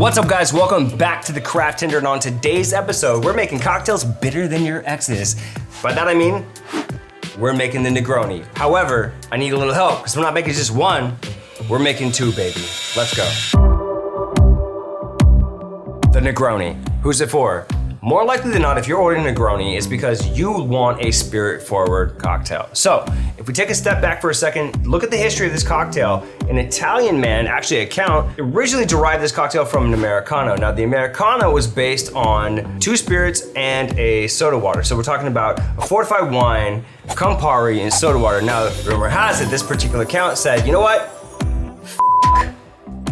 What's up, guys? Welcome back to the CraftTender, and on today's episode, we're making cocktails bitter than your exes. By that I mean, we're making the Negroni. However, I need a little help because we're not making just one, we're making two, baby. Let's go. The Negroni. Who's it for? More likely than not, if you're ordering Negroni, it's because you want a spirit-forward cocktail. So, if we take a step back for a second, look at the history of this cocktail. An Italian man, actually a count, originally derived this cocktail from an Americano. Now, the Americano was based on two spirits and a soda water. So we're talking about a fortified wine, Campari, and soda water. Now, rumor has it, this particular count said, you know what?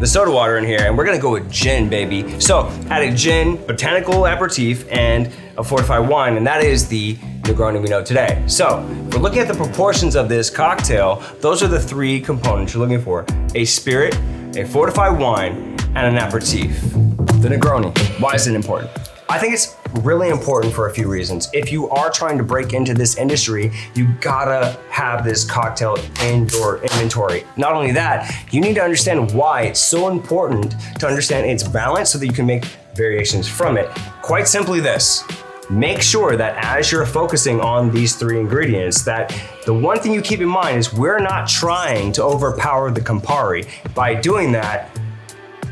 The soda water in here, and we're gonna go with gin, baby. So, added gin, botanical aperitif, and a fortified wine, and that is the Negroni we know today. So, if we're looking at the proportions of this cocktail, those are the three components you're looking for. A spirit, a fortified wine, and an aperitif. The Negroni. Why is it important? I think it's really important for a few reasons. If you are trying to break into this industry, you gotta have this cocktail in your inventory. Not only that, you need to understand why it's so important to understand its balance so that you can make variations from it. Quite simply this, make sure that as you're focusing on these three ingredients, that the one thing you keep in mind is we're not trying to overpower the Campari. By doing that,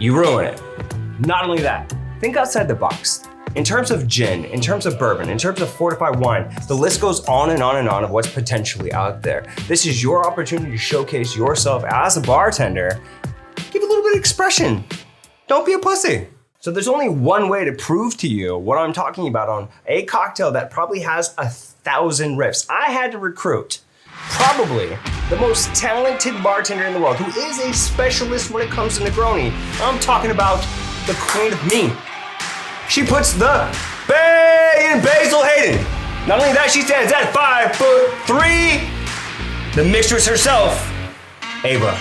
you ruin it. Not only that, think outside the box. In terms of gin, in terms of bourbon, in terms of fortified wine, the list goes on and on and on of what's potentially out there. This is your opportunity to showcase yourself as a bartender. Give a little bit of expression. Don't be a pussy. So there's only one way to prove to you what I'm talking about on a cocktail that probably has 1,000 riffs. I had to recruit probably the most talented bartender in the world, who is a specialist when it comes to Negroni. I'm talking about the queen of me. She puts the Bay in Basil Hayden. Not only that, she stands at 5'3". The Mixtress herself, Ava.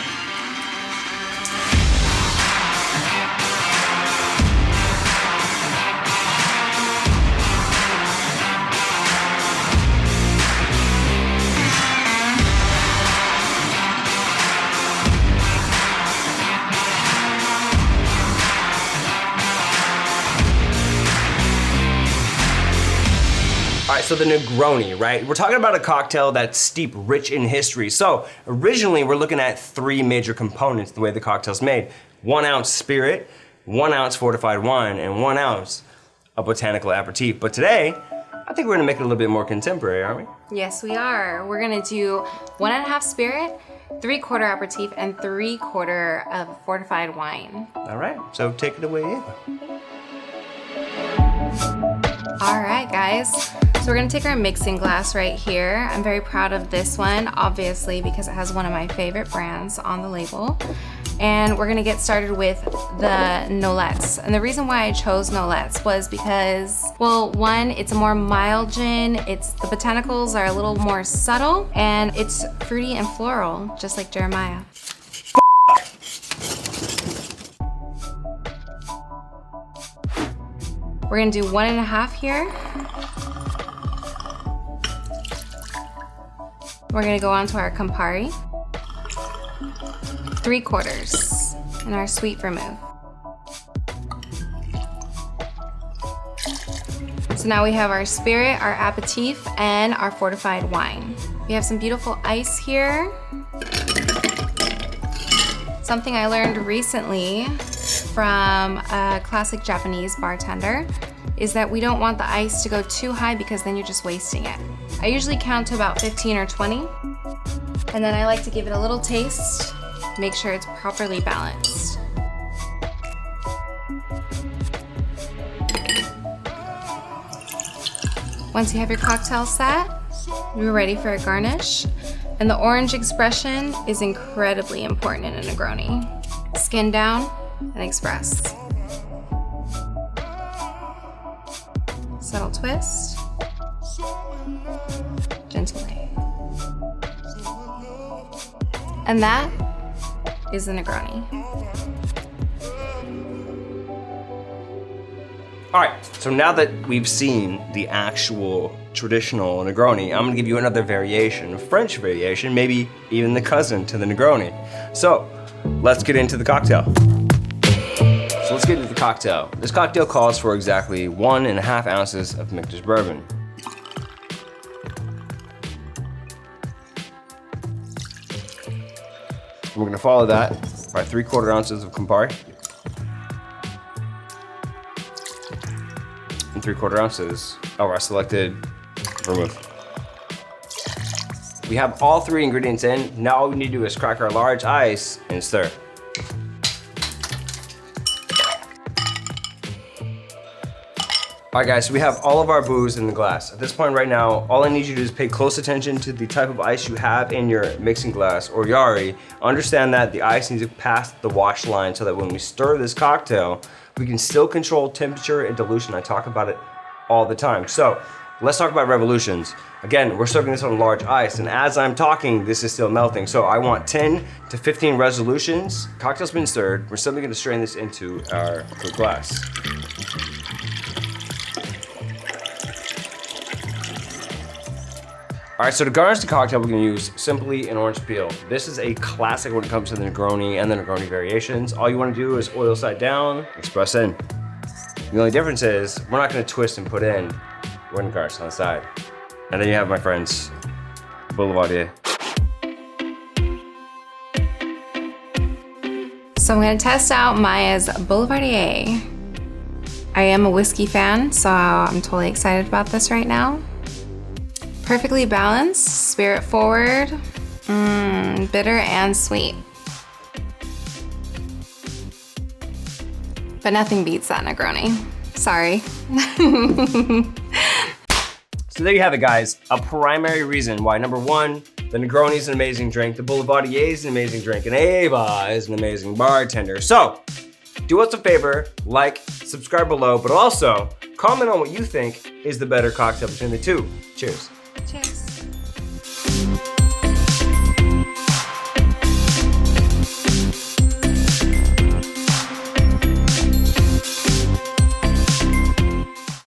All right, so the Negroni, right? We're talking about a cocktail that's steep, rich in history. So originally we're looking at three major components the way the cocktail's made. 1 ounce spirit, 1 ounce fortified wine, and 1 ounce of botanical aperitif. But today, I think we're gonna make it a little bit more contemporary, aren't we? Yes, we are. We're gonna do 1.5 spirit, 3/4 aperitif, and 3/4 of fortified wine. All right, so take it away, Ava. All right, guys. So we're gonna take our mixing glass right here. I'm very proud of this one, obviously, because it has one of my favorite brands on the label. And we're gonna get started with the NOLET'S. And the reason why I chose NOLET'S was because, well, one, it's a more mild gin. The botanicals are a little more subtle, and it's fruity and floral, just like Jeremiah. We're gonna do 1.5 here. We're gonna go on to our Campari. 3/4 and our sweet vermouth. So now we have our spirit, our aperitif, and our fortified wine. We have some beautiful ice here. Something I learned recently from a classic Japanese bartender is that we don't want the ice to go too high because then you're just wasting it. I usually count to about 15 or 20, and then I like to give it a little taste, make sure it's properly balanced. Once you have your cocktail set, you're ready for a garnish. And the orange expression is incredibly important in a Negroni. Skin down and express. Subtle twist. Gently. And that is the Negroni. All right, so now that we've seen the actual traditional Negroni, I'm gonna give you another variation, a French variation, maybe even the cousin to the Negroni. So let's get into the cocktail. So let's get into the cocktail. This cocktail calls for exactly 1.5 ounces of Michter's bourbon. We're gonna follow that by 3/4 ounces of Campari and 3/4 ounces of our selected Vermouth. We have all 3 ingredients in. Now all we need to do is crack our large ice and stir. All right guys, so we have all of our booze in the glass. At this point right now, all I need you to do is pay close attention to the type of ice you have in your mixing glass or Yari. Understand that the ice needs to pass the wash line so that when we stir this cocktail, we can still control temperature and dilution. I talk about it all the time. So let's talk about revolutions. Again, we're serving this on large ice, and as I'm talking, this is still melting. So I want 10 to 15 resolutions. Cocktail's been stirred. We're simply gonna strain this into our glass. All right, so to garnish the cocktail, we're gonna use simply an orange peel. This is a classic when it comes to the Negroni and the Negroni variations. All you wanna do is oil side down, express in. The only difference is we're not gonna twist and put in, we're gonna garnish on the side. And then you have my friends, Boulevardier. So I'm gonna test out Maya's Boulevardier. I am a whiskey fan, so I'm totally excited about this right now. Perfectly balanced, spirit forward, bitter and sweet. But nothing beats that Negroni. Sorry. So there you have it, guys. A primary reason why, number 1, the Negroni is an amazing drink, the Boulevardier is an amazing drink, and Ava is an amazing bartender. So do us a favor, like, subscribe below, but also comment on what you think is the better cocktail between the two. Cheers.